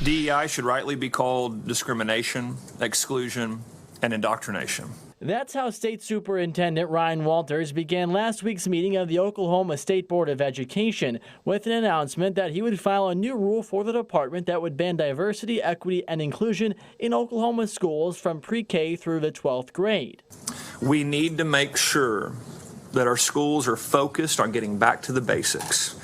DEI should rightly be called discrimination, exclusion, and indoctrination. That's how State Superintendent Ryan Walters began last week's meeting of the Oklahoma State Board of Education with an announcement that he would file a new rule for the department that would ban diversity, equity, and inclusion in Oklahoma schools from pre-K through the 12th grade. We need to make sure that our schools are focused on getting back to the basics,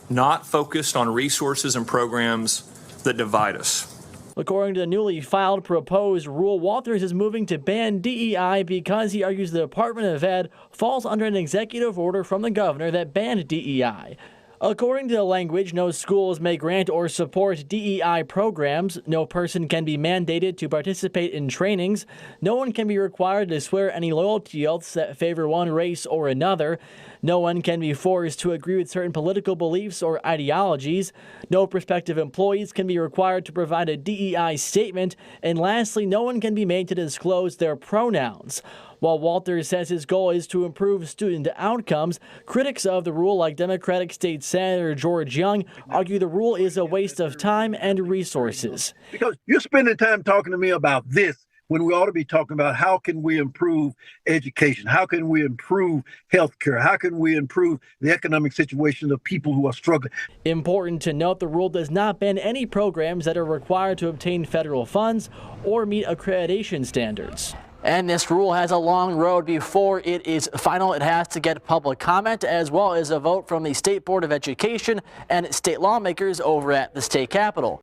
not focused on resources and programs that divide us. According to the newly filed proposed rule, Walters is moving to ban DEI because he argues the Department of Ed falls under an executive order from the governor that banned DEI. According to the language, no schools may grant or support DEI programs, no person can be mandated to participate in trainings, no one can be required to swear any loyalty oaths that favor one race or another, no one can be forced to agree with certain political beliefs or ideologies, no prospective employees can be required to provide a DEI statement, and lastly, no one can be made to disclose their pronouns. While Walters says his goal is to improve student outcomes, critics of the rule, like Democratic State Senator George Young, argue the rule is a waste of time and resources. Because you're spending time talking to me about this when we ought to be talking about how can we improve education, how can we improve health care, how can we improve the economic situation of people who are struggling. Important to note, the rule does not ban any programs that are required to obtain federal funds or meet accreditation standards. And this rule has a long road before it is final. It has to get public comment as well as a vote from the State Board of Education and state lawmakers over at the state capitol.